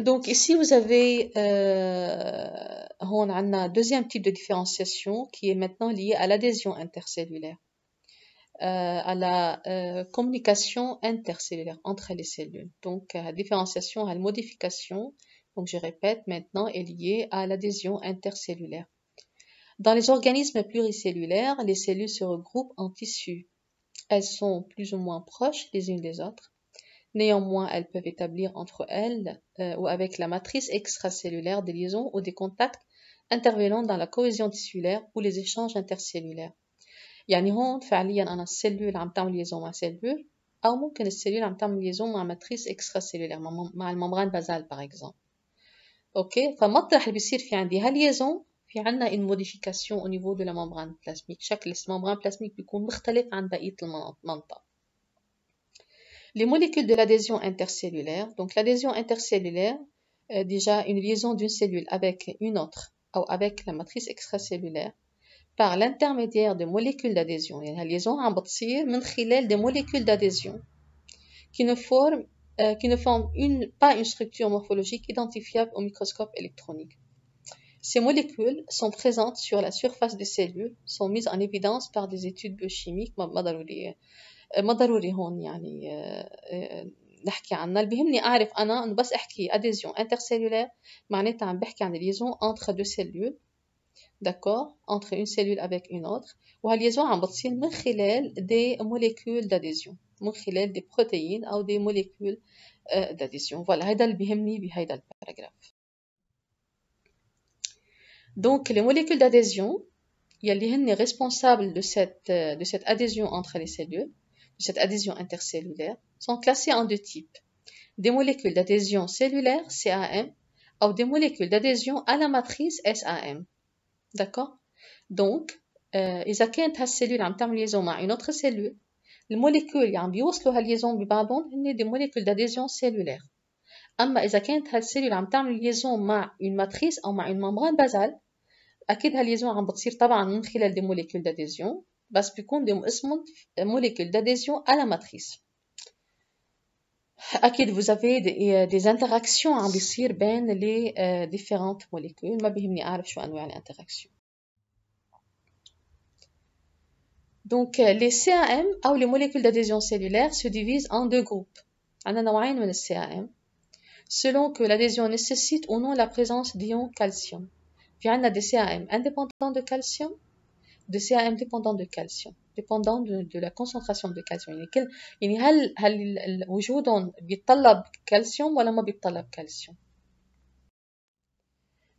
Donc ici vous avez on a un deuxième type de différenciation qui est maintenant lié à l'adhésion intercellulaire, à la communication intercellulaire entre les cellules. Donc la différenciation, à la modification, donc je répète maintenant, est liée à l'adhésion intercellulaire. Dans les organismes pluricellulaires, les cellules se regroupent en tissus. Elles sont plus ou moins proches les unes des autres. Néanmoins, elles peuvent établir entre elles ou avec la matrice extracellulaire des liaisons ou des contacts intervenant dans la cohésion tissulaire ou les échanges intercellulaires. يعني هون فعليا أنا السيلول عم تعمل ليزون مع سيلول أو ممكن السيلول عم تعمل ليزون مع ماتريس extracellulaire مع الممبران بازال par exemple. اوكي فمطرح اللي بيصير في عندي هالليزون في عنا une modification au niveau de la membrane plasmique. شكل الممبران بلازميك بيكون مختلف عن بقية المنطقة. Les molécules de l'adhésion intercellulaire. Donc l'adhésion intercellulaire, déjà une liaison d'une cellule avec une autre ou avec la matrice extracellulaire par l'intermédiaire de molécules d'adhésion. يعني liaison عم بتصير من خلال des molécules d'adhésion qui ne forment pas une structure morphologique identifiable au microscope électronique. Ces molécules sont présentes sur la surface des cellules, sont mises en évidence par des études biochimiques. ما ضروري هون يعني نحكي عنها. اللي بيهمني أعرف أنا إنه بس أحكي adhésion intercellulaire معناتها عم بحكي عن liaison entre deux cellules, d'accord, entre une cellule avec une autre. وهالليزون عم بتصير من خلال des molécules d'adhésion, من خلال des protéines أو des molécules d'adhésion. Voilà, هيدا اللي بيهمني بهيدا الباراجراف. Donc les molécules d'adhésion يلي هن responsables de cette adhésion entre les cellules, de cette adhésion intercellulaire, sont classées en deux types. Des molécules d'adhésion cellulaire, CAM, ou des molécules d'adhésion à la matrice SAM. D'accord? Donc, إذا كانت هالسيلول عم تعمل liaison مع une autre cellule, الموليكول اللي عم بيوصلوا هالليزون ببعضهم هن des molécules d'adhésion cellulaire. أما إذا كانت هالسيلول عم تعمل liaison مع une matrice أو مع une membrane basale, أكيد هالليزون عم بتصير طبعا من خلال des molécules d'adhésion, بس بيكون اسمهم molécules d'adhésion à la matrice. أكيد vous avez des interactions عم بيصير بين les différentes molécules. ما بيهمني أعرف شو أنواع الانتراكشن. Donc les CAM أو les molécules d'adhésion cellulaire se divisent en deux groupes. عندنا نوعين من CAM selon que l'adhésion nécessite ou non la présence d'ions calcium. في عندنا des CAM indépendants de calcium, des CAM dépendants de calcium, dépendant de la concentration de calcium. يعني هل وجودهم بيتطلب كالسيوم ولا ما بيتطلب كالسيوم.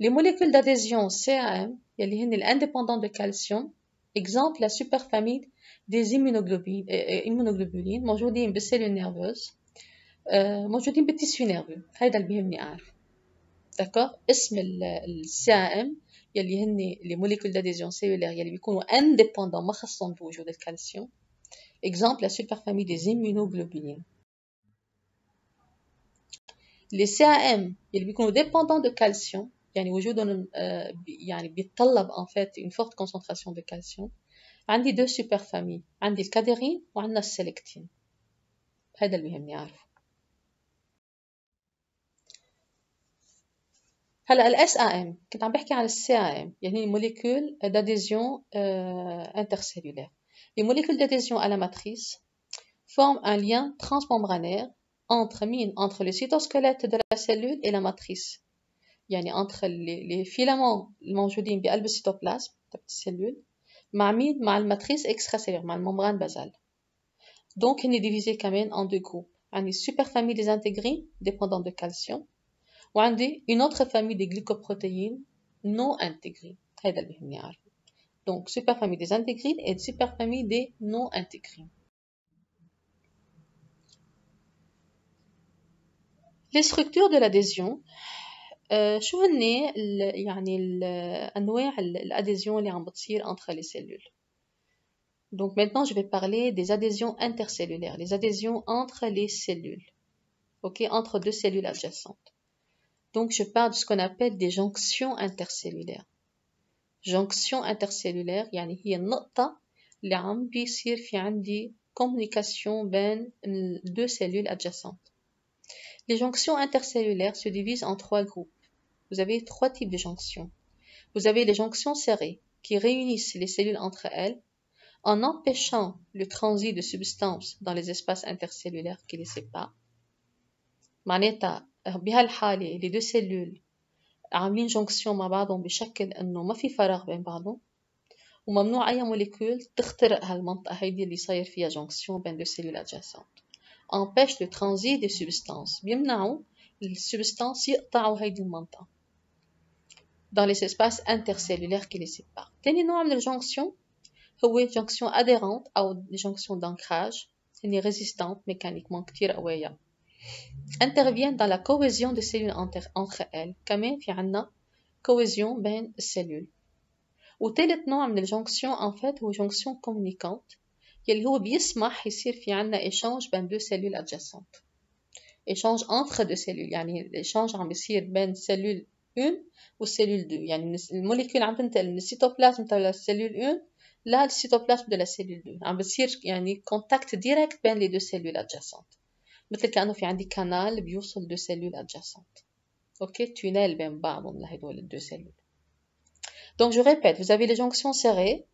Les molécules d'adhésion CAM يلي هن indépendants de calcium, exemple la superfamille des immunoglobulines موجودين بالسيلول نيرفوز, موجودين بالتيسيو نيرفو. هيدا اللي بيهمني أعرف. d'accord. اسم ال CAM يلي هن les molécules d'adhésion cellulaire يلي بيكونوا indépendants ما خصهم بوجود الكالسيوم, exemple la superfamille des immunoglobulines. les CAM يلي بيكونوا dépendants de calcium يعني وجودهم يعني بيتطلب en fait une forte concentration de calcium. عندي deux superfamilles, عندي الكاديرين وعندنا السيلكتين. هذا اللي بيهمني أعرفه. هلا ال SAM كنت عم بحكي عن ال CAM يعني molécules d'adhésion intercellulaire. Les molécules d'adhésion à la matrice forment un lien transmembranaire entre le cytosquelette de la cellule et la matrice. يعني entre les filaments الموجودين بقلب السيتوبلازم تبع السيلول مع مين؟ مع الماتريس extracellulaire, مع الممبران basale. Donc il est divisé كمان en deux groupes. عندي superfamille des intégrines dépendant de calcium وعندي une autre famille des glycoprotéines non intégrines. هذا اللي بيهمني أعرفه. Donc superfamille des intégrines et superfamille des non intégrines. Les structures de l'adhésion. شو هن يعني أنواع الأدhésion اللي عم بتصير entre les cellules. Donc maintenant je vais parler des adhésions intercellulaires, les adhésions entre les cellules, ok, entre deux cellules adjacentes. Donc je parle de ce qu'on appelle des jonctions intercellulaires. Jonction intercellulaire يعني هي النقطة اللي عم بيصير في عندي communication بين deux cellules adjacentes. Les jonctions intercellulaires se divisent en 3 groupes. Vous avez 3 types de jonctions. Vous avez les jonctions serrées qui réunissent les cellules entre elles en empêchant le transit de substances dans les espaces intercellulaires qui les séparent. معناتها بهالحالة les deux cellules عاملين جونكسيون مع بعضهم بشكل انه ما في فراغ بين بعضهم وممنوع اي موليكول تخترق هالمنطقة هيدي اللي صاير فيها جونكسيون بين deux cellules adjacentes. empêche le transit des substances بيمنعوا السبستانس يقطعوا هيدي المنطقة dans les espaces intercellulaires qui les séparent. تاني نوع من الجونكسيون هو jonction adhérente أو jonction d'ancrage هني résistante mécaniquement كتير قوية interviennent dans la cohésion des cellules entre elles. كمان في عنا cohésion بين السلول. وثالث نوع من الجونكسيون en fait هو jonction communicante يلي هو بيسمح يصير في عنا échange بين deux cellules adjacentes. échange entre deux cellules يعني l'échange عم بيصير بين cellule 1 والcellule 2 يعني الموليكول عم تنتقل من السيتوبلازم تبع السلول 1 للسيتوبلازم de la cellule 2 عم بيصير يعني contact direct بين les deux cellules adjacentes مثل كأنه في عندي كانال بيوصل deux cellules adjacentes. ok tunnel بين بعضهم لهدول الدو cellules. donc je répète vous avez les jonctions serrées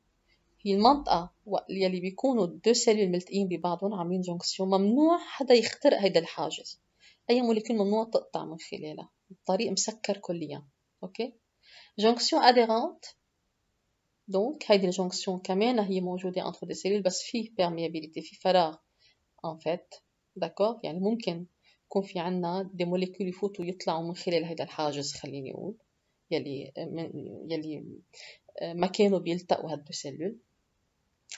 هي المنطقة يلي بيكونوا دو سيلول ملتقين ببعضهم عاملين جونكسيون ممنوع حدا يخترق هيدا الحاجز أي موليكول ممنوع تقطع من خلالها الطريق مسكر كليا. اوكي جونكسيون اديرانت دونك هيدي الجونكسيون كمان هي موجودة entre des cellules بس فيه perméabilité في فراغ en fait d'accord يعني ممكن يكون في عنا دي موليكول يفوتوا يطلعوا من خلال هيدا الحاجز خليني أقول يلي ما كانوا بيلتقوا هادو سيلول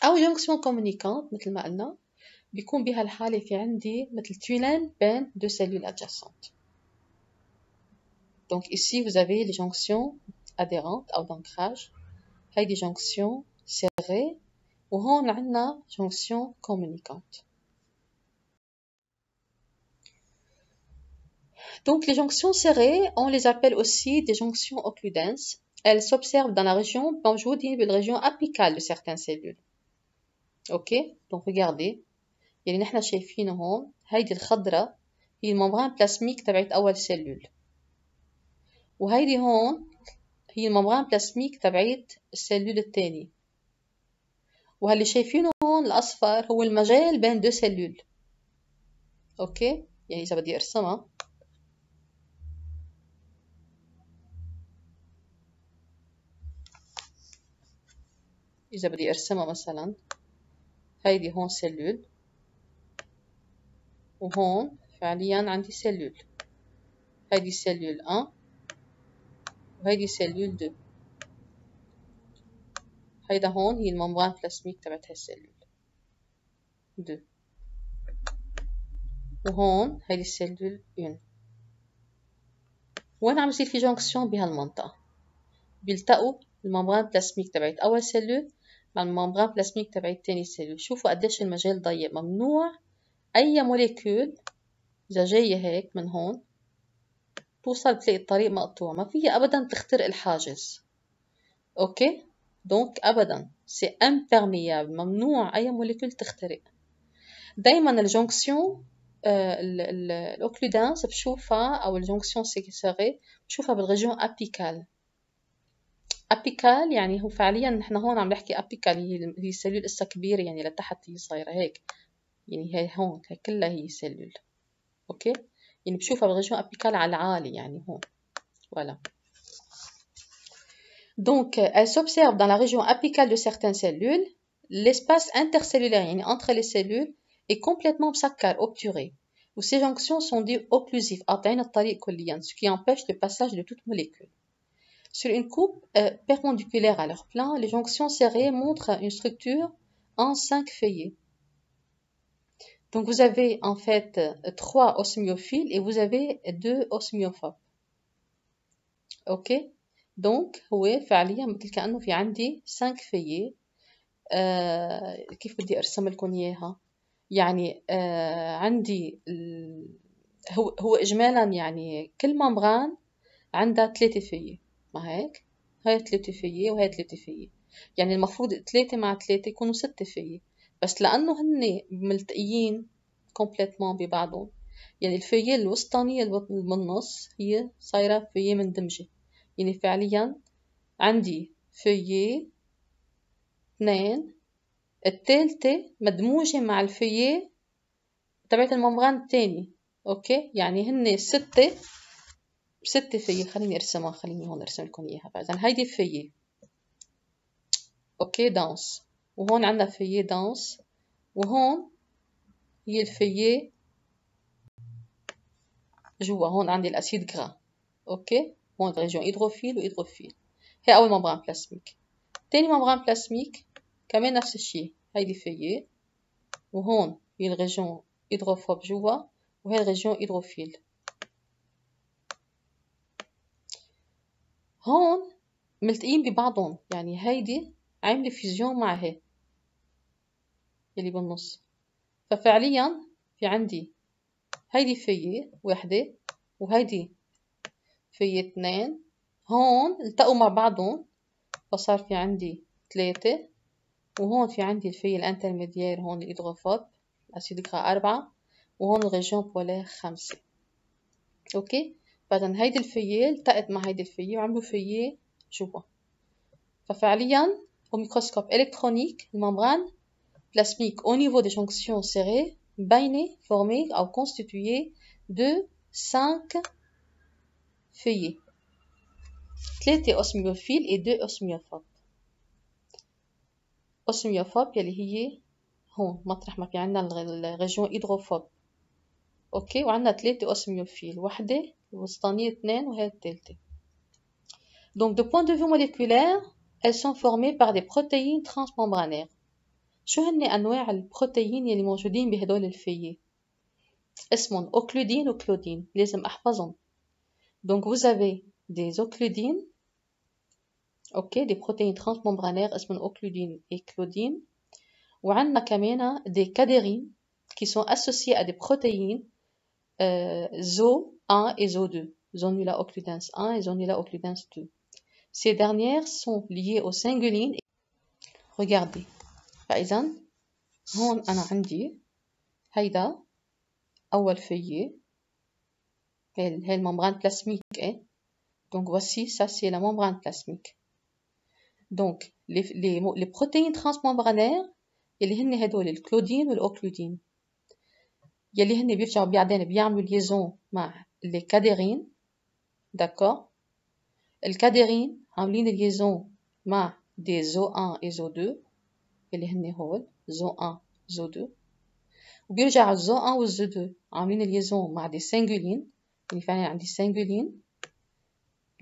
أو جونكسيون كومونيكانت مثل ما قلنا بيكون بهالحالة في عندي مثل tunnel بين deux cellules adjacentes. Donc ici vous avez les jonctions adhérentes أو d'ancrage هيدي jonction serrée وهون عندنا jonction communicante. Donc les jonctions serrées on les appelle aussi des jonctions occludenses. Elles s'observent dans la région موجودة بالrégion apicale de certaines cellules. ok donc regardez يعني نحن شايفينه هون هيدي الخضرة هي الممبران بلاسميك تبعت أول سيلول وهيدي هون هي الممبران بلاسميك تبعت السيلول الثاني وهاللي شايفينه هون الأصفر هو المجال بين دو سيلول. اوكي يعني إذا بدي أرسمها مثلا هيدي هون سيلول وهون فعليا عندي سيلول هيدي سيلول 1 وهيدي سيلول 2 هيدا هون هي الممبران بلاسميك تبعت هالسيلول 2 وهون هيدي السيلول 1 وين عم يصير في جونكسيون بهالمنطقة بيلتقوا الممبران بلاسميك تبعت أول سيلول مع الممبران بلاسميك تبعت تاني سيلول. شوفوا قديش المجال ضيق ممنوع أي موليكول إذا جاية هيك من هون توصل بتلاقي الطريق مقطوع ما فيها أبدا تخترق الحاجز. أوكي دونك أبدا سي امبيرميابل ممنوع أي موليكول تخترق. دايما الجونكسيون الأوكلودانس بشوفها أو الجونكسيون سيري بشوفها بالريجيون أبيكال. أبيكال يعني هو فعليا نحن هون عم نحكي أبيكال هي سيلول إسا كبيرة يعني لتحت هي صايرة هيك يعني هي هون هي كلها هي سيلول. أوكي يعني بشوفها بالريجيون أبيكال على العالي يعني هون voilà. Donc elle s'observe dans la région apicale de certaines cellules. L'espace intercellulaire يعني entre les cellules est complètement مسكر obturé و ces jonctions sont dites occlusives قاطعين الطريق كليا ce qui empêche le passage de toute molécule. Sur une coupe perpendiculaire à leur plan, les jonctions serrées montrent une structure en 5 feuillets. Donc vous avez en fait 3 osmiophiles et vous avez 2 osmiophobes. ok donc هو فعليا مثل كأنه في عندي 5 feuillets. كيف بدي أرسم لكم إياها يعني عندي هو إجمالا يعني كل ممبران عندها 3 feuillets ما هيك هاي 3 feuillets وهاي 3 feuillets يعني المفروض 3 مع 3 يكونوا 6 feuillets بس لأنه هن ملتقيين complètement ببعضهم يعني الفيي الوسطانية اللي بالنص هي صايرة فيي مندمجة. يعني فعليا عندي فيي 2 التالتة مدموجة مع الفيي تبعت الممبران التاني. اوكي، يعني هن 6 فيي. خليني ارسمها، خليني هون ارسم لكم اياها. فاذا هيدي فيي اوكي دانس، وهون عندنا فيي دانس، وهون هي الفيي جوا. هون عندي الاسيد غرا. اوكي، هون ريجون هيدروفيل وهيدروفيل. هي اول ممبران بلاسميك. تاني ممبران بلاسميك كمان نفس الشيء، هيدي فيي، وهون هي الريجون هيدروفوب جوا، وهي الريجون هيدروفيل. هون ملتقين ببعضهم، يعني هيدي عاملة فيزيون مع هي اللي بالنص. ففعليا في عندي هيدي فيي وحدة وهيدي فيي 2، هون التقوا مع بعضهم فصار في عندي 3، وهون في عندي الفيي الانترميديير، هون الهيدروفوب اسيد غرا 4، وهون الريجون بولير 5. اوكي، فاذا هيدي الفيي التقت مع هيدي الفيي وعملوا فيي جوا. ففعليا au microscope électronique الممبران plasmique au niveau des jonctions serrées بينة formée ou constituée de 5 feuillets, 3 osmiophiles et 2 osmiophobes. osmiophobes يلي هي هون مطرح ما في عندنا الريجون هيدروفوب. اوكي، وعندنا 3 osmiophile، وحدة الوسطانية 2 وهي الثالثة. Donc de point de vue moléculaire elles sont formées par des protéines transmembranaires. شو هن أنواع البروتين يلي موجودين بهدول الفيي؟ اسمهم أوكلودين وكلودين، لازم أحفظهم. Donc vous avez des occludines, ok, des protéines transmembranaires اسمهم أوكلودين et كلودين. وعندنا كمان des cadérines qui sont associées à des protéines ZO1 et ZO2, zonula occludens 1 et zonula occludens 2. Ces dernières sont liées aux cingulines. Regardez. فإذا هون أنا عندي هيدا أول فيي، هي الممbrane plasmique. Donc voici, ça c'est la membrane plasmique. Donc les protéines transmembranaires يلي هن هدول الكلودين والأوكلودين يلي هن بيرجعوا بعدين بيعملوا liaison مع les cadérines. d'accord. الكاديرين عاملين liaison مع des ZO1 et ZO2 اللي هن هول ZO1 ZO2، وبيرجع الZO1 والZO2 عاملين liaison مع des singuline، يعني فعلا عندي singuline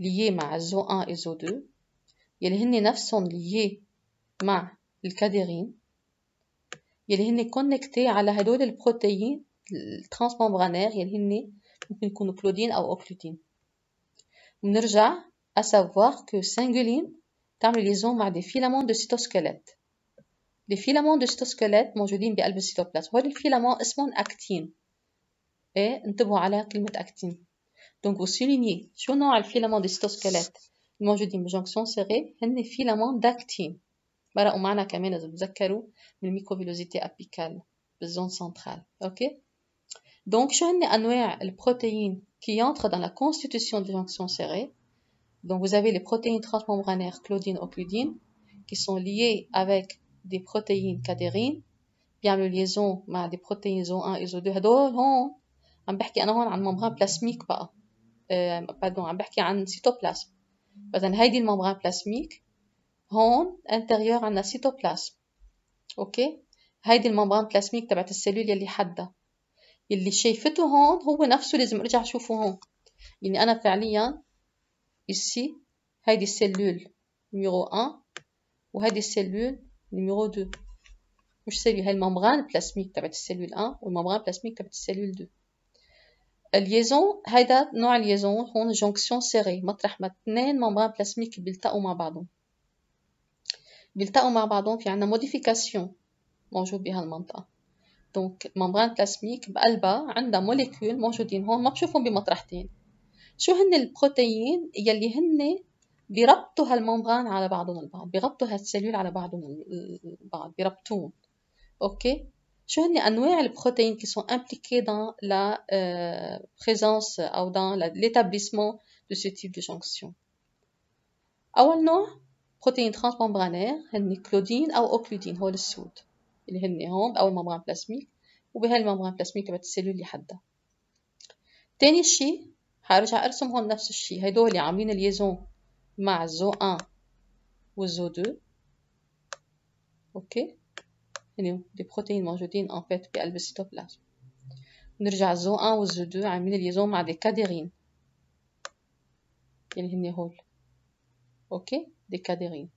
lié مع ZO1 et ZO2 يلي هن نفسهم lié مع الكاديرين يلي هن connecté على هدول البروتين الترانسممبرانير يلي هن ممكن يكونوا كلودين أو أوكلودين. ونرجع à savoir que singuline تعمل liaison مع des filaments de cytosquelette. les filaments de cytosquelette موجودين بقلب السيتوبلازم. هول الفيلامون اسمهم أكتين. انتبهوا على كلمة أكتين. donc vous soulignez شو نوع الفيلامون de cytosquelette الموجودين بجونكسيون سيري؟ هن فيلامون داكتين. مرقوا معنا كمان إذا بتذكروا من الميكروفيلوزيتي أبيكال بالزون سنترال. اوكي، donc شو هن أنواع البروتين qui entrent dans la constitution de jonction serrée. Donc vous avez les protéines transmembranaires claudine occludine qui sont liées avec des protéines cadérines بيعملوا liaison مع des protéines ZO1 et ZO2. هدول هون عم بحكي أنا هون عن ممبران بلاسميك بقى، pardon عم بحكي عن سيتوبلازم. فإذا هيدي الممبران بلاسميك هون انتريور عنا سيتوبلازم. اوكي، هيدي الممبران بلاسميك تبعت السيلول يلي حدها يلي شايفته هون هو نفسه لازم ارجع اشوفه هون. يعني انا فعليا ici هيدي السيلول نيميرو 1 وهيدي السيلول نيميرو 2. مش سيلول، هي الممبران بلاسميك تبعت السيلول 1 والممبران بلاسميك تبعت السيلول 2. الليزون هيدا نوع الليزون هون جونكسيون سيري، مطرح ما 2 ممبران بلاسميك بيلتقوا مع بعضهم. بيلتقوا مع بعضهم في عنا موديفيكاسيون موجود بهالمنطقة. دونك ممبران بلاسميك بقلبها عندها موليكول موجودين هون ما بشوفهم بمطرحتين. شو هن البروتين يلي هن بيربطوا هالممبران على بعضهم البعض، بيربطوا هالسيلول على بعضهم البعض، بيربطوهم. اوكي، شو هن أنواع البروتيين qui sont impliqués dans la présence أو dans l'établissement de ce type de jonction. أول نوع بروتين transmembranaire هن كلودين أو أوكلودين هول السود اللي هن هون بأول ممبران بلازميك وبهاي الممبران بلازميك تبعت السيلول اللي حدها. تاني شي حارجع أرسم هون نفس الشي، هيدول عاملين ليزون مع الزو 1 والزو 2. أوكي، هني دي بروتين موجودين en fait بقلب السيتوبلازم. نرجع الزو 1 والزو 2 عاملين ليزون مع دي كاديرين اللي هني هول. أوكي، دي كاديرين.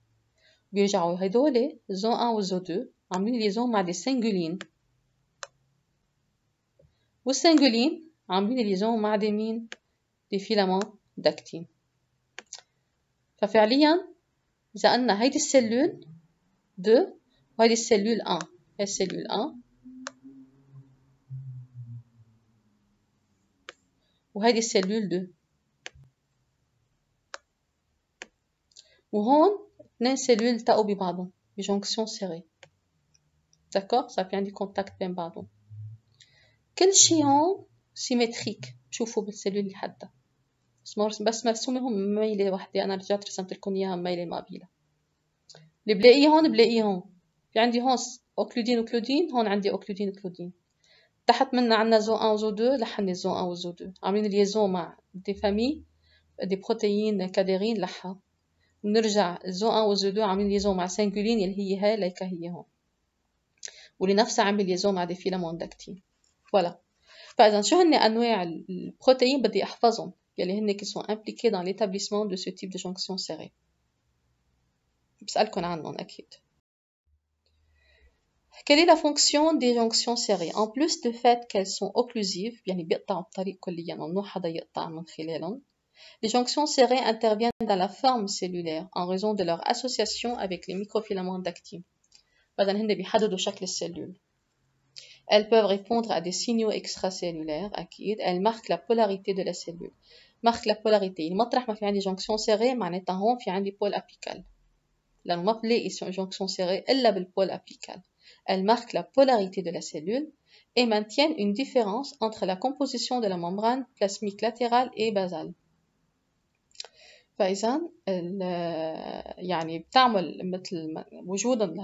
بيرجعوا هيدول الزو 1 والزو 2 عاملين ليزون مع دي سنجولين، والسنجولين عاملين ليزون مع دي مين؟ دي فيلامون داكتين. ففعليا إذا قلنا هيدي السلول 2 وهيدي السلول 1، هاي السلول 1 وهيدي السلول 2، وهون 2 سلول التقوا ببعضهم بجونكسيون سيري. داكور، صار في عندي كونتاكت بين بعضهم. كل شي هون سيمتريك، بشوفوا بالسلول اللي حدها بس مرسومة هم مميلة وحدة. أنا رجعت رسمت لكم إياها مميلة مقابلة. اللي بلاقيه هون بلاقيه هون. في عندي هون أوكلودين وكلودين، هون عندي أوكلودين وكلودين. تحت منا عنا زو 1 وزو 2، لحن زو 1 وزو 2 عاملين ليزون مع دي فامي دي بروتيين كاديرين لحا. ونرجع زو 1 وزو 2 عاملين ليزون مع سنجولين اللي هي هاي ليكا هي هون، واللي نفسها عامل ليزون مع دي فيلامون داكتين. فوالا. فإذا شو هن أنواع البروتيين بدي أحفظهم يلي هن qui sont impliqués dans l'établissement de ce type de jonction serrée. بسألكن عنهم أكيد. Quelle est la fonction des jonctions serrées? En plus du fait qu'elles sont occlusives, يعني بيقطعوا الطريق كليا ممنوع حدا يقطع من خلالهم. Les jonctions serrées interviennent dans la forme cellulaire en raison de leur association avec les microfilaments d'actine. فإذا هن بيحددوا شكل السلول. Elles peuvent répondre à des signaux extracellulaires أكيد. Elles marquent la polarité de la cellule. marque la polarité. مطرح ما في عندي jonction serrée معناتها هون في عندي pôle apical. لأنه ما بلاقي jonction serrée إلا بالpôle apical. Elles marquent la polarité de la cellule et maintiennent une différence entre la composition de la membrane plasmique latérale et basale. فإذا يعني بتعمل مثل وجودا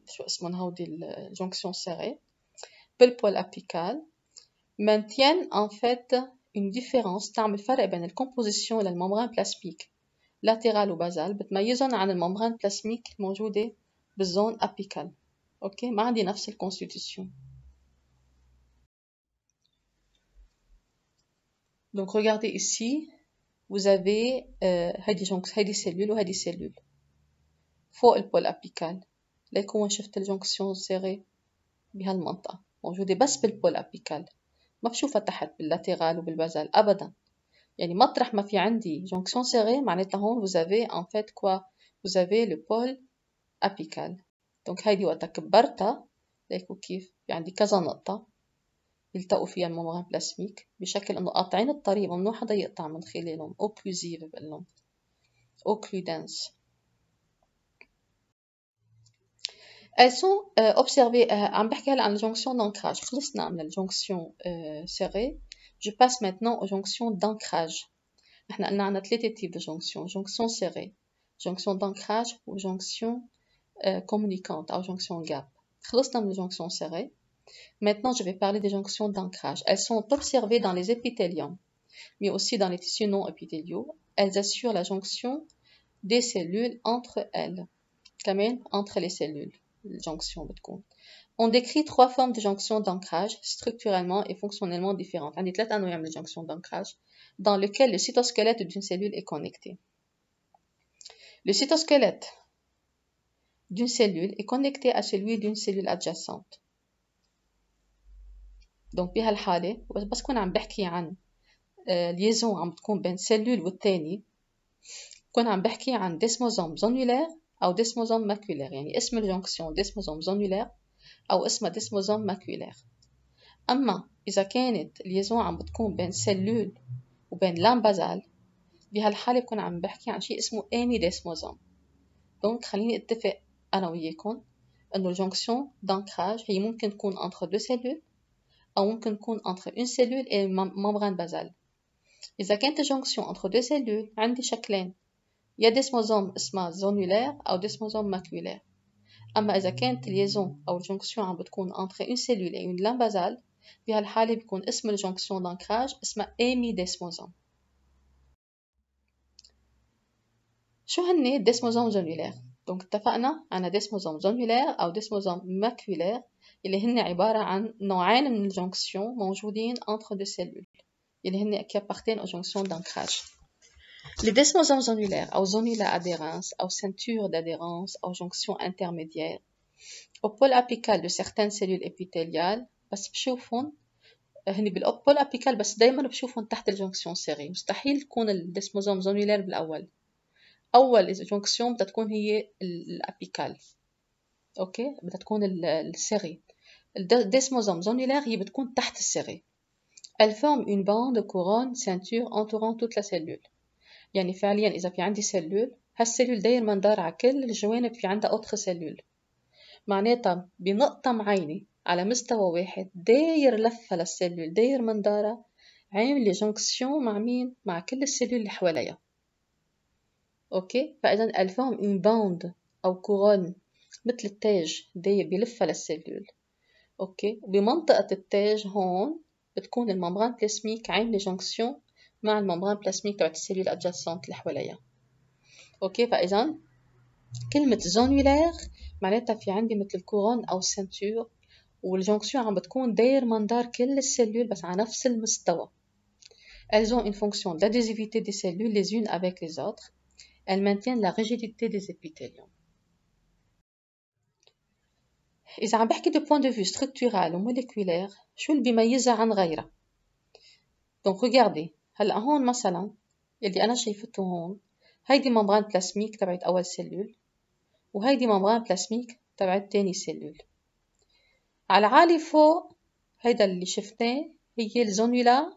شو اسمهم هودي الجونكسيون سيري بالبول apical maintiennent en fait une différence، تعمل فرق بين الكومبوزيشن للممبران بلاسميك لاترال وبازال، بتميزهم عن الممبران بلاسميك الموجودة بالزون apical. اوكي، ما عندي نفس الكونستيتيوشن. Donc regardez ici, vous avez هيدي سيلول وهيدي سيلول فوق البول apical. ليكون وين شفت الجونكسيون سيري بهالمنطقة موجودة بس بالبول apical، ما بشوفها تحت باللاترال وبالبازال أبدا. يعني مطرح ما في عندي jonction serrée معناتها هون vous avez en fait quoi؟ vous avez le pôle apical. donc هيدي وقتا كبرتها ليكوا كيف في عندي كذا نقطة يلتقوا فيها الممبران بلاسميك بشكل انه قاطعين الطريق ممنوع حدا يقطع من خلالهم. occlusive بقلهم occludence. elles sont observées. عم بحكي هلا عن الجونكسيون d'ancrage. خلصنا من الجونكسيون serrée. je passe maintenant aux jonctions d'ancrage. احنا قلنا عنا 3 types de jonction: jonction serrée, jonction d'ancrage ou jonction communicante ou jonction gap. خلصنا من jonction serrée. Maintenant, je vais parler des jonctions d'ancrage. Elles sont observées dans les épithéliums, mais aussi dans les tissus non épithéliaux. Elles assurent la jonction des cellules entre elles. كمان entre les cellules. الجونكسيون بتكون. On décrit 3 formes de jonction d'ancrage structurellement et fonctionnellement différentes. عندي 3 أنواع من الjonction d'ancrage dans lequel le cytosquelette d'une cellule est connecté. Le cytosquelette d'une cellule est connecté à celui d'une cellule adjacente. Donc بهالحالة بس كون عم بحكي عن liaison عم بتكون بين cellule والتاني، كون عم بحكي عن desmosome zonulaire أو desmosome maculaire. يعني اسم الجونكسيون desmosome zonulaire أو اسمها desmosome maculaire. أما إذا كانت liaison عم بتكون بين cellule وبين لام بازال، بهالحالة بكون عم بحكي عن شيء اسمه amidesmosome. دونك خليني اتفق أنا وياكم إنه الجونكسيون d'ancrage هي ممكن تكون entre deux cellules أو ممكن تكون entre une cellule et membrane basale. إذا كانت الجونكسيون entre deux cellules عندي شكلين، يا ديسموزوم اسمها زونولير أو ديسموزوم ماكيولير. أما إذا كانت اليزون أو الجونكسيون عم بتكون entre une cellule et une lame basale، بهالحالة بيكون اسم الجونكسيون d'ancrage اسمها hémidesmosome. شو هني الديسموزوم زونولير؟ دونك اتفقنا عنا ديسموزوم زونولير أو ديسموزوم ماكيولير اللي هن عبارة عن نوعين من الجونكسيون موجودين entre deux cellules اللي هن qui appartiennent aux jonctions d'ancrage. Les desmosomes zonulaires أو zonula adhérens أو ceinture d'adhérence أو jonction intermédiaire au pôle apical de certaines cellules épithéliales بس بشوفهم هني بالبول apical بس دايما بشوفهم تحت الجونكسيون سيري. مستحيل تكون الديسموزوم زونولير بالأول. أول جونكسيون بدها تكون هي الأبيكال، أوكي، بدها تكون السيري. الديسموزوم زونولير هي بتكون تحت السيري. Elle forme une bande couronne ceinture entourant toute la cellule. يعني فعليا إذا في عندي سيلول، هالسيلول داير مندار على كل الجوانب في عندها أوتر سيلول، معناتها بنقطة معينة على مستوى واحد داير لفة للسيلول داير مندارة عامل جونكسيون مع مين؟ مع كل السيلول اللي حواليها. أوكي، فإذا elle forme une bande أو كورون مثل التاج داير بلفة للسيلول. أوكي، بمنطقة التاج هون بتكون الممبران بلاسميك عاملة جونكسيون مع الممبران بلاسميك تبعت السيلول ادجاسنت اللي حواليها. اوكي، فاذا كلمه زونولير معناتها في عندي مثل الكورون او السنتور والجونكسيون عم بتكون داير مندار كل السيلول بس على نفس المستوى. Elles ont une fonction d'adhésivité des cellules les unes avec les autres. Elles maintiennent la rigidité des épithéliums. إذا عم بحكي de point de vue structural و moléculaire شو اللي بيميزها عن غيرها؟ Donc regardez هلا هون مثلا اللي أنا شايفته هون هيدي ممبران بلاسميك تبعت أول سيلول وهيدي ممبران بلاسميك تبعت تاني سيلول. على العالي فوق هيدا اللي شفناه هي الزونولا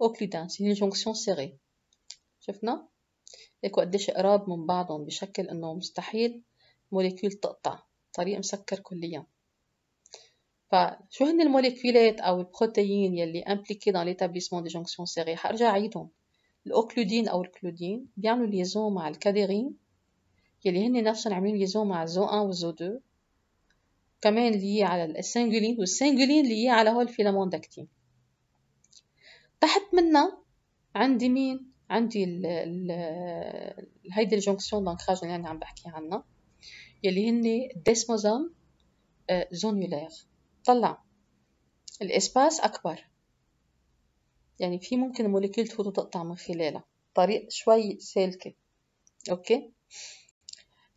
أوكلودانس هي الجونكسيون سيري. شفنا؟ هيك قديش قراب من بعضهم بشكل إنه مستحيل موليكيول تقطع، طريق مسكر كليا. فشو هن الموليكيولات أو البروتيين يلي impliqués dans l'établissement des jonctions serrées؟ حرجع عيدهم. الأوكلودين أو الكلودين بيعملوا ليزون مع الكاديرين يلي هن نفسهم عاملين ليزون مع الزو 1 والزو 2، كمان ليه على السنجولين والسنجولين ليه على هول الفيلامون داكتين. تحت منا عندي مين؟ عندي هيدي الجونكسيون دانكراج اللي أنا عم بحكي عنها يلي هن ديسموزوم زونولير. طلع الإسباس أكبر، يعني في ممكن الموليكيول تفوت وتقطع من خلالها، طريق شوي سالكة. أوكي.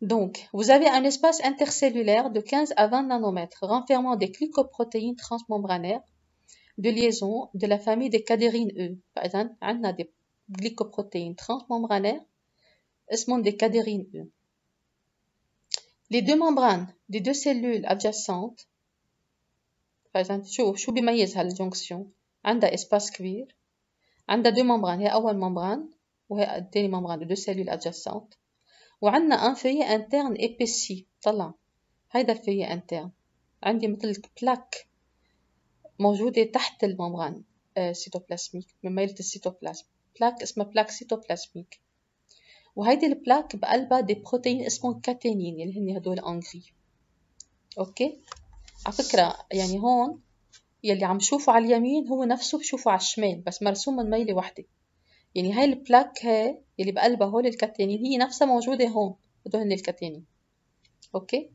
Donc, vous avez un espace intercellulaire de 15 à 20 nanomètres renfermant des glycoprotéines transmembranaires de liaison de la famille des cadérines E. Par exemple, on a des glycoprotéines transmembranaires, اسمهم des cadérines E. Les deux membranes des deux cellules adjacentes, par exemple, شو بيميز هالجونكسيون؟ عندها espace كبير، عندها deux membranes، هي أول membrane وهي الثاني membrane de deux cellules adjacentes. وعندنا ان فيي انترن épaissi. طلع هيدا الفيي انترن عندي مثل بلاك موجودة تحت الممبران سيتوبلازميك من ميلة السيتوبلازم، بلاك اسمها بلاك سيتوبلازميك. وهيدي البلاك بقلبها دي بروتين اسمهم كاتينين اللي هن هدول انغري. اوكي، على فكرة يعني هون يلي عم شوفوا على اليمين هو نفسه بشوفوا على الشمال بس مرسوم من ميلة واحدة. يعني هاي البلاك هاي اللي بقلبها هول الكاتينين هي نفسها موجودة هون، هدول هن الكاتينين. اوكي،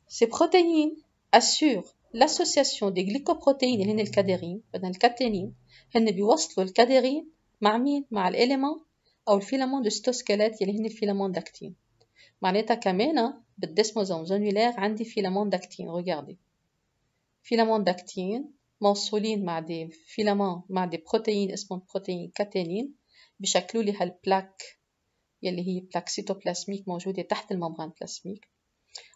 ces protéines assurent l'association des glycoprotéines اللي هن الكاديرين، بدنا الكاتينين هن بيوصلوا الكاديرين مع مين؟ مع الاليمون او الفيلامون دو ستوسكيلات اللي هن الفيلامون داكتين. معناتها كمان بالديسموزوم زونولير عندي فيلامون داكتين. ريغاردي فيلامون داكتين موصولين مع دي فيلامون مع دي بروتيين اسمهم بروتيين كاتينين بشكلوا لي هالبلاك يلي هي بلاك سيتوبلازميك موجودة تحت الممبران بلازميك.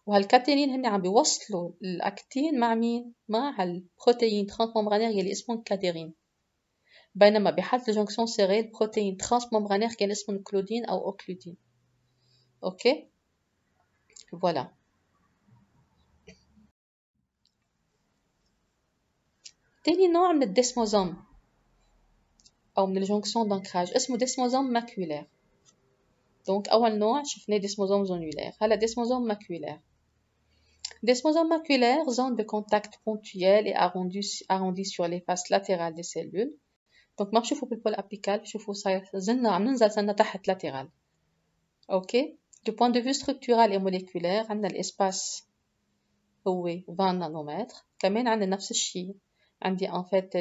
وهالكاتينين هن عم بيوصلوا الأكتين مع مين؟ مع البروتين ترانسممبرانير يلي اسمهم كاديرين. بينما بحالة الجونكسيون سيري البروتين ترانسممبرانير كان اسمهم كلودين أو أوكلودين. أوكي؟ فوالا. تاني نوع من الديسموزوم أو من الجونكسيون دانكراج اسمه ديسموزوم ماكولير. دونك أول نوع شفناه ديسموزوم زونولير، هلا ديسموزوم ماكولير. Desmosome maculaire, zone de contact ponctuelle et arrondie sur les faces latérales des cellules. Donc ما بشوفوا بالبول apical بشوفوا صاير زلنا عم ننزل صرنا تحت latéral. OK. Du point de vue structural et moléculaire عندنا الاسباس هو 20 نانومتر. كمان عندنا نفس الشيء. عندي en fait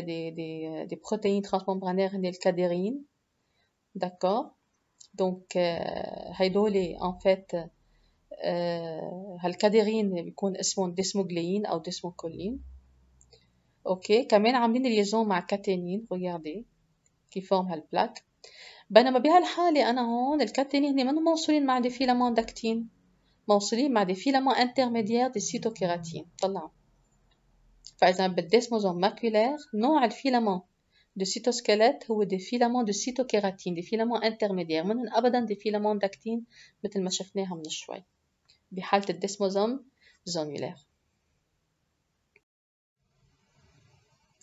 des protéines transmembranaires هن الكاديرين. D'accord. Donc هيدول en fait هالكاديرين بيكون اسمهم ديسموغليين أو ديسموكولين. أوكي كمان عاملين ليزون مع كاتينين regardez qui forment هالبلاك. بينما بهالحالة أنا هون الكاتينين هن منهم موصولين مع دي فيلامون داكتين، موصولين مع دي فيلامون انترميديير دي سيتوكيراتين. طلعوا. فإذا بالديسموزوم ماكولير نوع الفيلامون دو سيتوسكيليت هو دي فيلامون دو سيتوكيراتين، دي فيلامون انترميديير، منهم أبدا دي فيلامون داكتين مثل ما شفناها من شوي بحالة الديسموزوم zonulaire.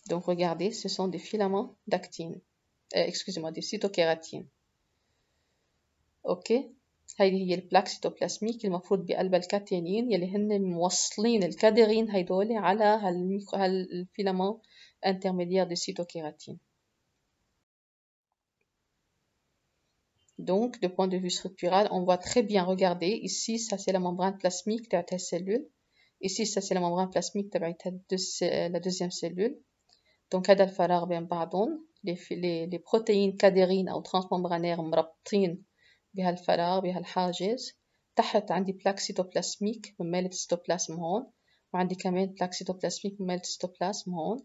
Donc regardez, ce sont des filaments d'actine. Excusez-moi, des cytokératines. Ok. هيدي هي البلاك سيتوبلازميك المفروض بقلبها الكاتينين يلي هن موصلين الكادرين هيدول على هالفيلامون intermédiaire de cytokératine. Donc, de point de vue structural, on voit très bien, regardez, ici, ça c'est la membrane plasmique de la cellule. Ici, ça c'est la membrane plasmique de la deuxième cellule. Donc, هذا الفراغ بين بعضهم. les protéines cadérines أو transmembranaires مربطين بهالفراغ بهالحاجز. تحت عندي بلاك سيتوبلازميك من ميلة السيتوبلازم هون، وعندي كمان بلاك سيتوبلازميك من ميلة السيتوبلازم هون.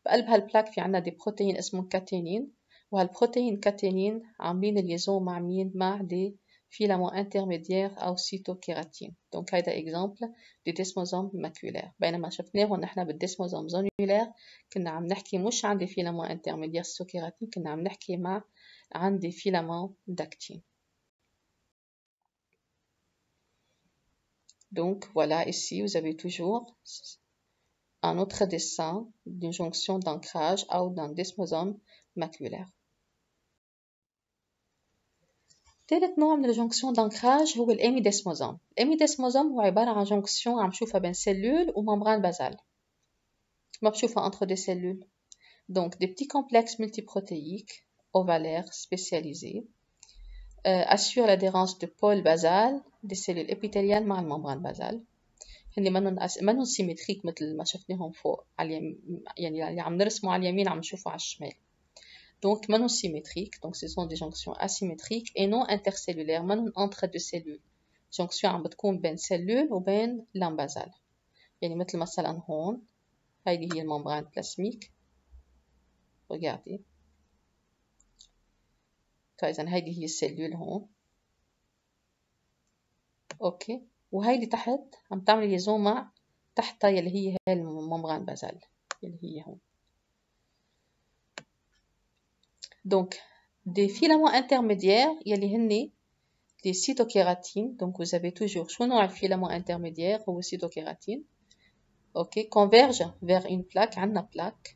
بقلب هالبلاك في عنا دي بروتين اسمهم كاتينين، وهالبروتين كاتينين عاملين الليزون مع مين؟ مع دي فيلامون انترميديير أو سيتوكيراتين. دونك هيدا إكزامبل دي ديسموزوم ماكولير. بينما شفناه نحن بالديسموزوم زونولير كنا عم نحكي مش عن دي فيلامون انترميديير سيتوكيراتين، كنا عم نحكي عن دي فيلامون داكتين. Donc voilà, ici vous avez toujours un autre dessin d'une jonction d'ancrage ou d'un desmosome maculaire. ثالث نوع من الجونكسيون دانكراج هو الاميديسموزوم. الاميديسموزوم هو عبارة عن جونكسيون عم نشوفها بين سيلول وممبران بازال، ما بشوفها entre des cellules. Donc des petits complexes multiprotéiques ovalaires spécialisés assurent l'adhérence de pôle basal des cellules épithéliales مع الممبران بازال. هن منهم سيمتريك مثل ما شفناهم فوق على يعني اللي عم نرسمه على اليمين عم نشوفه على الشمال. Donc منهم symétriques, donc ce sont des jonctions asymétriques et non intercellulaires, منهم entre deux cellules. jonction عم بتكون بين cellule وبين لام بازال. يعني مثل مثلا هون هيدي هي الممبران بلازميك. regardez. فإذا هيدي هي السيلول هون. اوكي. وهيدي تحت عم تعمل ليزون مع تحتها يلي هي الممبران بازال يلي هي هون. Donc des filaments intermédiaires يلي هن les cytokératines. Donc vous avez toujours شو نوع الفيلامون intermédiaire هو cytokératine. اوكي. converge vers une plaque. عندنا plaque.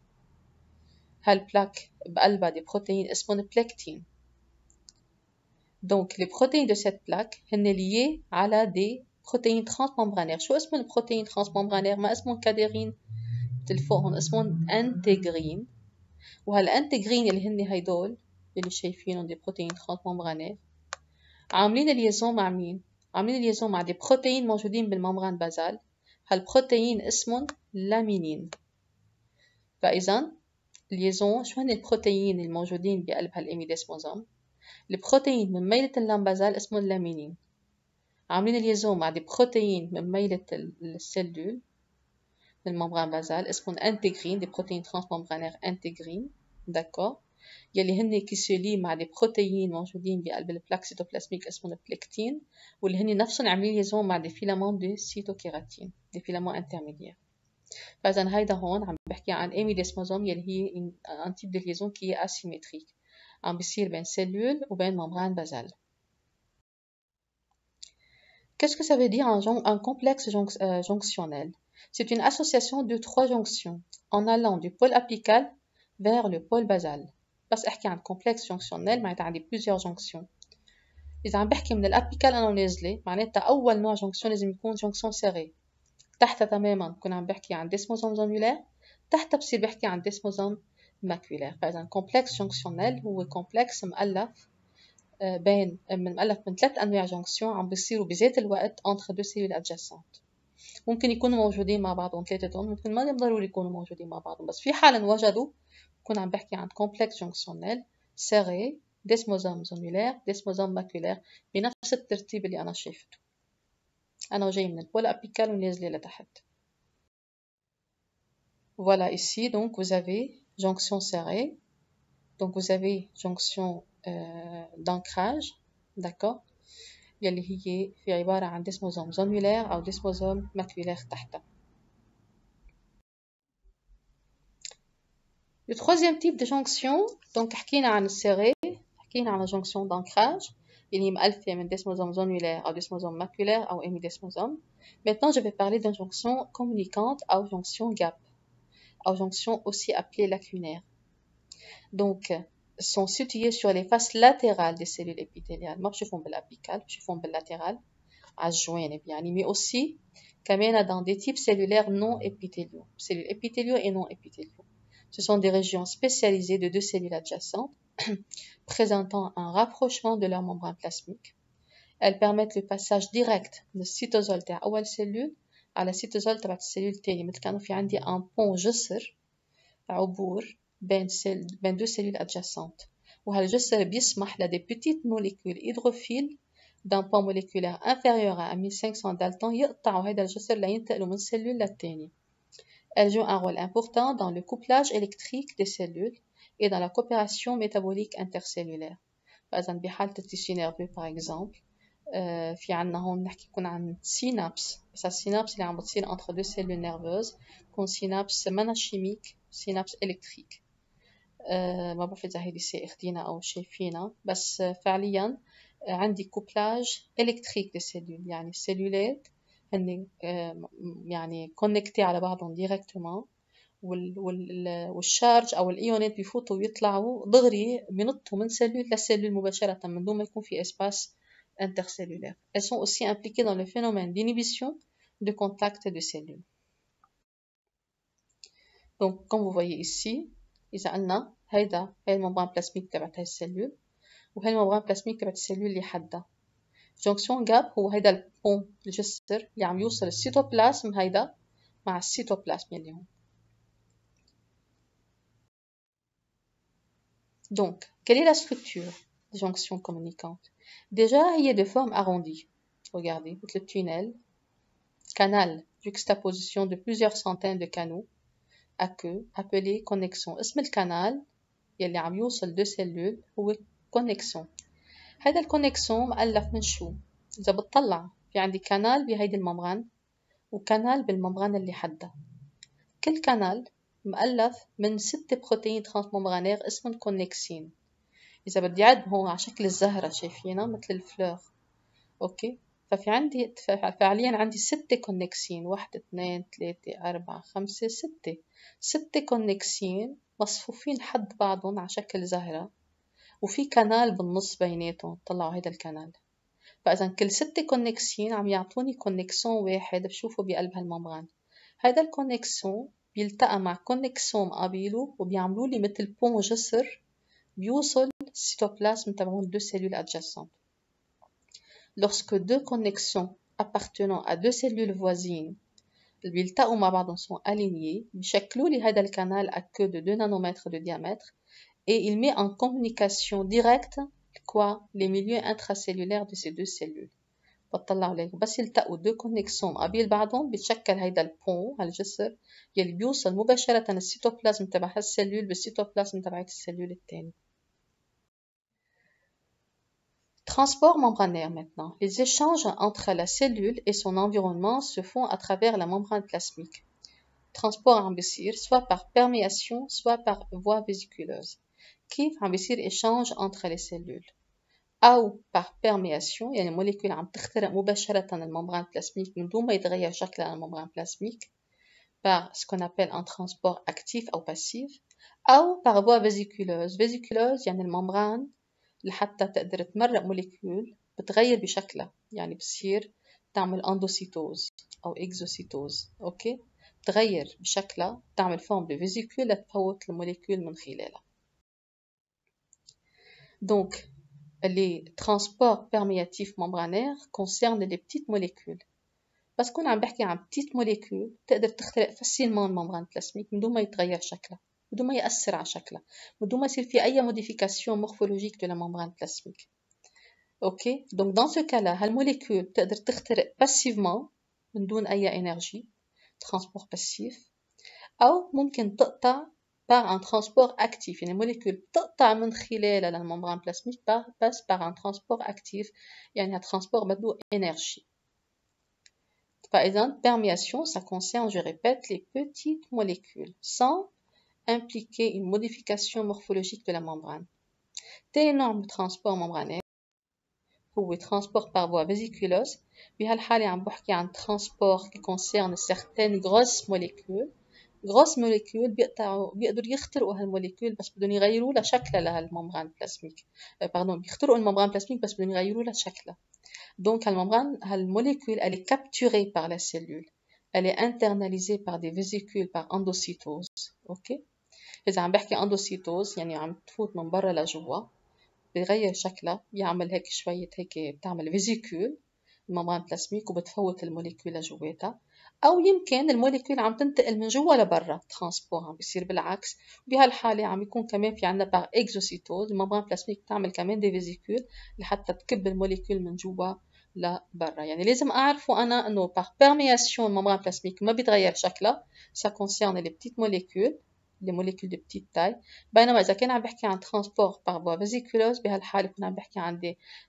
هالبلاك بقلبها des protéines اسمهم plectine. Donc les protéines de cette plaque هن liées على des protéines transmembranaires. شو اسم البروتين transmembranaire؟ ما اسمهم كاديرين تلفوقهم، اسمهم انتجرين. وهالانتجرين اللي هن هيدول اللي شايفينهم دي بروتين transmembranaires عاملين الليزون مع مين؟ عاملين الليزون مع دي بروتين موجودين بالممبران بازال. هالبروتين اسمهم لامينين. فإذا الليزون شو هن البروتين الموجودين بقلب هالإميديسموزوم؟ البروتين من ميلة اللام بازال اسمه اللامينين، عاملين الليزون مع دي بروتين من ميلة السيلول من الممبران بازال اسمهم انتجرين، دي بروتين ترانسممبرانير انتجرين. داكور. يلي هن كيسولي مع دي بروتين موجودين بقلب البلاك سيتوبلازميك اسمهم بليكتين، واللي هن نفسهم عاملين ليزون مع دي فيلامون دو سيتوكيراتين، دي فيلامون انترميديير. فإذا هيدا هون عم بحكي عن اميديسموزوم يلي هي ان تيب دو ليزون كي اسيمتريك عم بيصير بين سيلول وبين ممبران بازال. Qu'est-ce que ça veut dire un complexe jonctionnel? C'est une association de 3 jonctions en allant du pôle apical vers le pôle basal. بس احكي عن complexe jonctionnel معناتها عندي plusieurs jonctions. إذا عم بحكي من الأبيكال أنا ونازلة معناتها أول نوع جونكسيون لازم يكون جونكسيون سيري. تحتها تماما بكون عم بحكي عن ديسموزوم زونيولار، تحتها بصير بحكي عن ديسموزوم ماكولار. فإذا كومبلكس جونكسيونيل هو كومبلكس مؤلف مؤلف من 3 أنواع جونكسيون عم بيصيروا بذات الوقت entre deux cellules adjacentes. ممكن يكونوا موجودين مع بعضهم ثلاثتهم، ممكن ما ضروري يكونوا موجودين مع بعضهم، بس في حال انوجدوا بكون عم بحكي عن كومبلكس جونكسيونيل سيري ديسموزوم زونيولار ديسموزوم ماكولار بنفس الترتيب اللي أنا شايفته. أنا جاي من البول apical ونازلة لتحت. Voilà ici, donc vous avez jonction serrée, donc vous avez jonction d'ancrage, d'accord, يلي هي في عبارة عن ديسموزوم زونيولار أو ديسموزوم ماكولار تحتها. Le troisième type de jonction, donc حكينا عن السيري، حكينا عن jonction d'ancrage اللي هي مألفة من ديسموزوم زونيولار أو ديسموزوم ماكولار أو hémidesmosome. Maintenant, je vais parler d'une jonction communicante أو jonction gap, أو jonction aussi appelée lacunaire. Donc, sont situées sur les faces latérales des cellules épithéliales. ما بشوفهم بالapical, بشوفهم بالlatéral, على الجوانب يعني, mais aussi كمان dans des types cellulaires non épithéliaux, cellules épithéliaux et non épithéliaux. Ce sont des régions spécialisées de deux cellules adjacentes présentant un rapprochement de leur membrane plasmique. Elles permettent le passage direct من السيتوزول تاع أول سيلول على السيتوزول تبعت السيلول التانية، مثل كانوا في عندي un pont جسر عبور بين deux cellules adjacentes. وهالجسر بيسمح لدي petites molécules hydrophiles d'un pont moléculaire inférieur à 1500 daltons يقطعوا هذا الجسر لينتقلوا من سيلول للتاني. Elles jouent un rôle important dans le couplage électrique des cellules et dans la coopération métabolique intercellulaire. فإذا بحالة التيشو نيرفي par exemple في عنا هون نحكي يكون عن سينابس، بس السينابس اللي عم بتصير entre deux cellules nerveuses تكون سينابس منا شيميك، سينابس إلكتريك. ما بعرف إذا هيدي اخدينا أو شايفينها، بس فعليا عندي كوبلاج إلكتريك دي سيلول، يعني السيلولات هن يعني كونكتي على بعضهم ديريكتومون، والشارج أو الإيونات بيفوتوا ويطلعوا دغري بينطوا من سيلول لسيلول مباشرة من دون ما يكون في espace intercellulaire. Elles sont aussi impliquées dans le phénomène d'inhibition de contact de cellules. Donc, comme vous voyez ici, إذا قلنا هيدا هي الممبران بلازميك تبعت هاي السيلول، وهي الممبران بلازميك تبعت السيلول اللي حدها. جونكسيون جاب هو هيدا البون الجسر اللي عم يوصل السيتوبلازم هيدا مع السيتوبلازم اللي هون. Donc, quelle est la structure des jonctions communicantes? Déjà, il y a de forme arrondie. Regardez, le tunnel, canal, juxtaposition de plusieurs centaines de canaux à queue, appelé connexion. اسم الكانال يلي عم يوصل دو سيلول هو connexion. هذا الكونكسيون مؤلف من شو؟ إذا بتطلع في عندي كانال بهيدي الممبران وكانال بالممبران اللي حدها. كل كانال مؤلف من 6 بروتين ترانسممبرانير اسمهم كونكسين. إذا بدي أعد هون على شكل الزهرة شايفينها مثل الفلور، أوكي؟ ففي عندي فعليا عندي 6 كونكسين، 1 2 3 4 5 6 6 كونكسين مصفوفين حد بعضهم على شكل زهرة، وفي كانال بالنص بيناتهم. طلعوا هيدا الكانال. فإذا كل 6 كونكسين عم يعطوني كونكسون واحد بشوفه بقلب هالممبران. هيدا الكونكسون بيلتقى مع كونكسون قابيله وبيعملوا لي مثل بون جسر بيوصل السيتوبلازم تبعون deux cellules adjacentes. Lorsque deux connexions appartenant à deux cellules voisines اللي بيلتقوا مع بعضهم sont alignés بيشكلوا لي هذا الكانال à queue de 2 nanomètres de diamètre et il met en communication directe quoi les milieux intracellulaires de ces deux cellules. بطلع عليك بس يلتقوا deux connexions قبيل بعضهم بيتشكل هيدا البون هالجسر يلي بيوصل مباشرة السيتوبلازم تبع هالسيلول بالسيتوبلازم تبعت السيلول الثاني. Transport membranaire maintenant. Les échanges entre la cellule et son environnement se font à travers la membrane plasmique. Transport عم بيصير soit par perméation soit par voie vésiculeuse. كيف عم بيصير échange entre les cellules؟ أو par perméation يعني الموليكول عم تخترق مباشرة الممبران بلازميك من دون ما يتغير شكلها الممبران بلازميك، par ce qu'on appelle un transport actif ou passif أو par voie vésiculeuse. Vésiculeuse يعني الممبران لحتى تقدر تمرق موليكيول بتغير بشكلها، يعني بتصير تعمل اندوسيتوز أو إكزوسيتوز، أوكي؟ تغير بشكلها، تعمل فورم de vésicule لتفوت الموليكيول من خلالها. Donc, les transports perméatifs membranaires concernent les petites molécules. بس كون عم بحكي عن petite molécule تقدر تخترق فاسيلمون الممبران بلازميك من دون ما يتغير شكلها، بدون ما يأثر على شكلها، بدون ما يصير في أي modification morphologique de la membrane plasmique. اوكي دونك dans ce cas-là هالموليكول بتقدر تخترق باسيفمون من دون أي إنرجي، transport passif، أو ممكن تقطع par un transport actif، يعني الموليكول بتقطع من خلالها للممبران بلازميك بس par un transport actif، يعني هالترانسبور بده إنرجي. Par exemple, perméation, ça concerne, je répète, les petites molécules, sans impliquer une modification morphologique de la membrane. Tel norme de transport membranaire, ou transport par voie vésiculeuse, بهالحالة عم بحكي عن transport qui concerne certaines grosses molécules. Grosses molécules بيقدروا يخترقوا هالموليكول بس بدهم يغيروا لها شكلها لهالممبران بلازميك. Pardon, بيخترقوا الممبران بلازميك بس بدهم يغيروا لها شكلها. Donc, la molécule, elle est capturée par la cellule. Elle est internalisée par des vésicules, par endocytose. OK? إذا عم بحكي endocytose يعني عم تفوت من برا لجوا، بيغير شكلها، بيعمل هيك شوية هيك، بتعمل فيزيكول الممبران بلازميك وبتفوت الموليكول لجواتها، أو يمكن الموليكول عم تنتقل من جوا لبرا، ترانسبور عم بيصير بالعكس، بهالحالة عم يكون كمان في عنا par exocytose الممبران بلازميك بتعمل كمان دي فيزيكول لحتى تكب الموليكول من جوا لبرا. يعني لازم أعرفه أنا إنه par perméation الممبران بلازميك ما بيتغير شكلها، ça concerne les petites molécules، les molécules de petite taille. بينما إذا كان عم بحكي عن transport par voie vésiculeuse بهالحالة كنا عم بحكي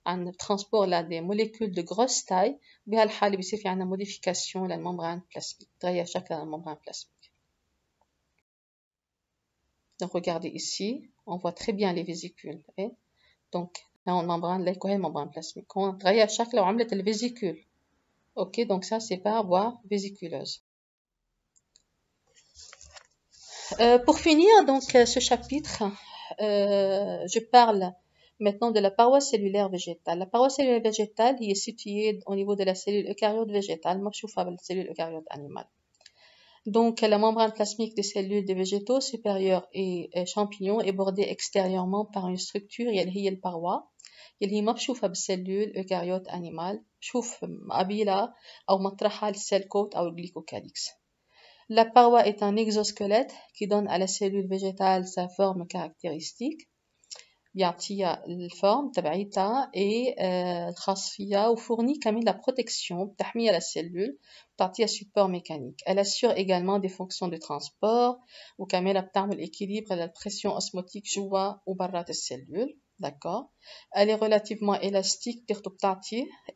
عن transport des molécules de grosse taille، بهالحالة بيصير في عنا modification للممبران plasmique، تغير شكل الممبران plasmique. Donc regardez ici, on voit très bien les vésicules. Et donc là on membrane là كوهي membrane plasmique، on تغير شكلها وعملت الفيزيكول. Ok, donc ça c'est par voie vésiculeuse. Pour finir donc ce chapitre, je parle maintenant de la paroi cellulaire végétale. La paroi cellulaire végétale est située au niveau de la cellule eucaryote végétale, مكشوفة بالcellule eucaryote animale. Donc la membrane plasmique des cellules des végétaux supérieurs et champignons est bordée extérieurement par une structure اللي هي الباروا اللي هي مكشوفة بالcellule eucaryote animale، شوف قبيلة أو مطرحها الcell coat أو الglycocalyx. La paroi est un exosquelette qui donne à la cellule végétale sa forme caractéristique. بيعطيها الفورم تبعيتها الخاص فيها وفورني كمان la protection بتحميها للسيلول بتعطيها support mécanique. Elle assure également des fonctions de transport وكمان بتعمل équilibre la pression osmotique جوا وبرات السيلول. D'accord. Elle est relativement élastique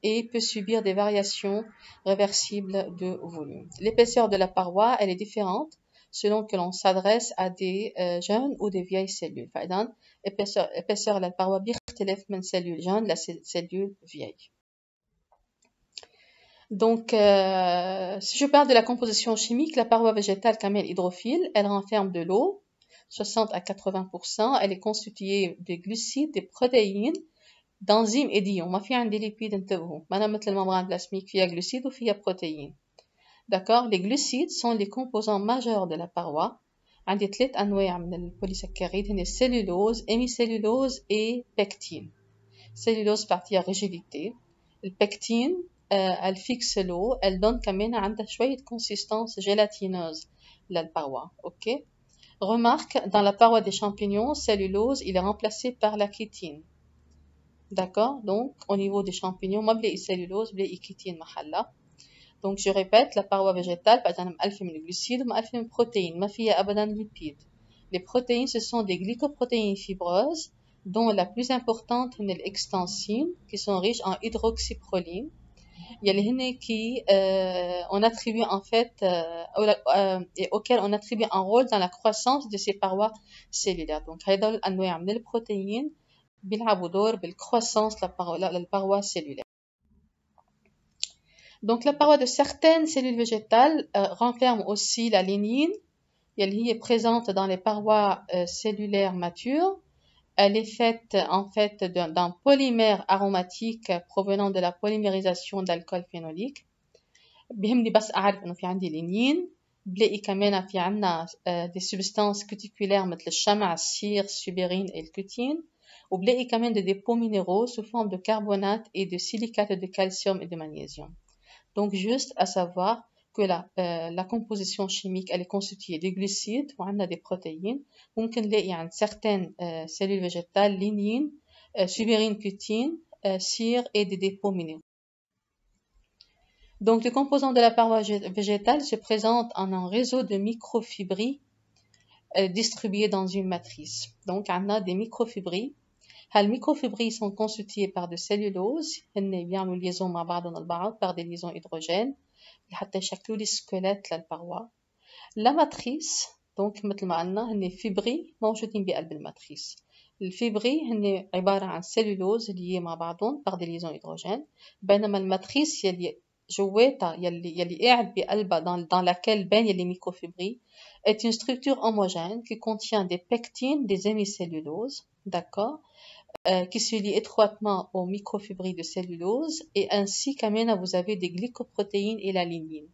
et peut subir des variations réversibles de volume. L'épaisseur de la paroi, elle est différente selon que l'on s'adresse à des jeunes ou des vieilles cellules. فإذا épaisseur de la paroi بيختلف من cellule jeune la cellule vieille. Donc, si je parle de la composition chimique, la paroi végétale camel hydrophile, elle renferme de l'eau, 60 à 80%. Elle est constituée de glucides, des protéines, d'enzymes et d'ions. ما في عندي lipides انتبهوا. ما أنا مثل الممبران بلازميك فيها glucides وفيها protéines. D'accord? Les glucides sont les composants majeurs de la paroi. عندي 3 أنواع من البوليسكريد هن cellulose, hémicellulose et pectine. Cellulose partie à rigidité. Le pectine, elle fixe l'eau, elle donne كمان عندها شوية consistance gélatineuse للباروا. OK? Remarque, dans la paroi des champignons, cellulose, il est remplacé par la chitine. D'accord? Donc, au niveau des champignons, ما بلاقي cellulose, بلاقي chitine محلها. Donc, je répète, la paroi végétale, par exemple, elle fait de glucides, elle fait de protéines, ما فيها أبداً lipides. Les protéines, ce sont des glycoprotéines fibreuses, dont la plus importante est l'extensine, qui sont riches en hydroxyproline. Il y a les هن qui on attribue en fait et auxquels on attribue un rôle dans la croissance de ces parois cellulaires. Donc هذول الأنواع من البروتين بيلعبوا دور بالcroissance للباروا cellulaire. Donc la paroi de certaines cellules végétales renferme aussi la lignine. Elle est présente dans les parois cellulaires matures. Elle est faite en fait d'un polymère aromatique provenant de la polymérisation d'alcool phénolique. بيهمني بس أعرف إنه في عندي لينين. بلاقي كمان في عنا des substances cuticulaires مثل الشمع, السير, السوبرين et le cutine. وبلاقي كمان des dépôts minéraux sous forme de carbonate et de silicate de calcium et de magnésium. Donc juste à savoir que la composition chimique elle est constituée de glucides وعندنا des protéines. ممكن نلاقي عند certaines cellules végétales lignine, subérine, cutine, cire et des dépôts minéraux. Donc les composants de la paroi végétale se présentent en un réseau de microfibrilles distribués dans une matrice. Donc on a des microfibrilles. Les microfibrilles sont constituées par de cellulose, elles بيعملوا liaison مع بعضهم البعض par des liaisons hydrogènes لحتى يشكلوا لي سكيلت للباروا. La matrice donc مثل ما قلنا هن فيبري موجودين بقلب الماتريس. الفيبري هن عبارة عن cellulose liées مع بعضهم par des liaisons hydrogènes. بينما الماتريس يلي جواتها يلي قاعد بقلبها dans laquelle baignent les microfibrilles est une structure homogène qui contient des pectines, des hémicelluloses, d'accord, qui se lient étroitement aux microfibrilles de cellulose et ainsi كمان vous avez des glycoprotéines et la lignine.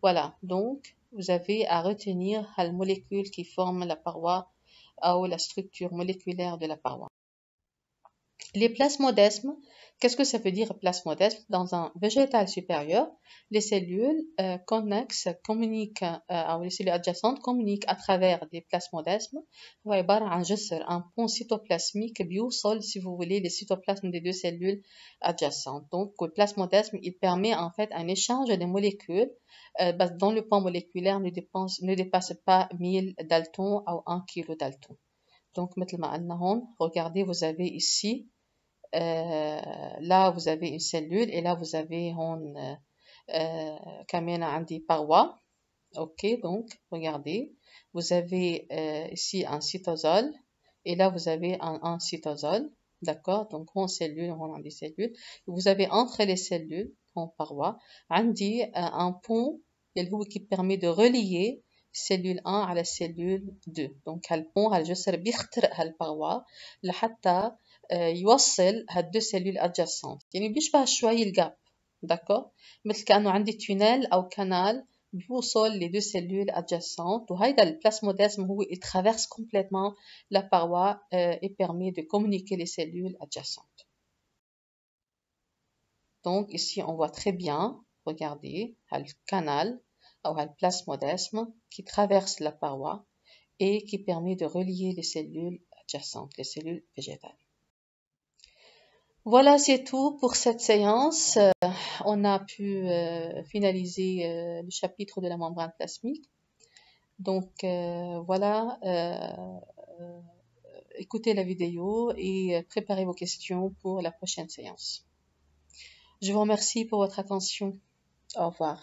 Voilà, donc vous avez à retenir la molécule qui forme la paroi ou la structure moléculaire de la paroi. Les plasmodesmes, qu'est-ce que ça veut dire plasmodesme? Dans un végétal supérieur, les cellules connexes communiquent, ou les cellules adjacentes communiquent à travers des plasmodesmes. هو عبارة عن جسر, un pont cytoplasmique بيوصل, si vous voulez, les cytoplasmes des deux cellules adjacentes. Donc, le plasmodesme, il permet en fait un échange des molécules dont le poids moléculaire ne dépasse pas 1000 daltons ou 1 kilo dalton. Donc, مثل ما قلنا هون, regardez, vous avez ici là vous avez une cellule et là vous avez كمان عندي paroi. Ok, donc regardez, vous avez ici un cytosol et là vous avez un cytosol, d'accord. Donc en cellule, on a des cellules. Vous avez entre les cellules en paroi عندي un pont qui permet de relier cellule 1 à la cellule 2. Donc هالبون هالجسر بيخترق هالباروا لحتى يوصل هاد deux cellules adjacentes. يعني بيشبه شوي الجاب, d'accord, مثل كأنه عندي تونيل أو كانال بيوصل les deux cellules adjacentes. وهيدا البلاسمودesme هو il traverse complètement la paroi et permet de communiquer les cellules adjacentes. Donc ici on voit très bien, regardez, le canal ou le plasmodesme qui traverse la paroi et qui permet de relier les cellules adjacentes, les cellules végétales. Voilà, c'est tout pour cette séance. On a pu finaliser le chapitre de la membrane plasmique. Donc voilà, écoutez la vidéo et préparez vos questions pour la prochaine séance. Je vous remercie pour votre attention. Au revoir.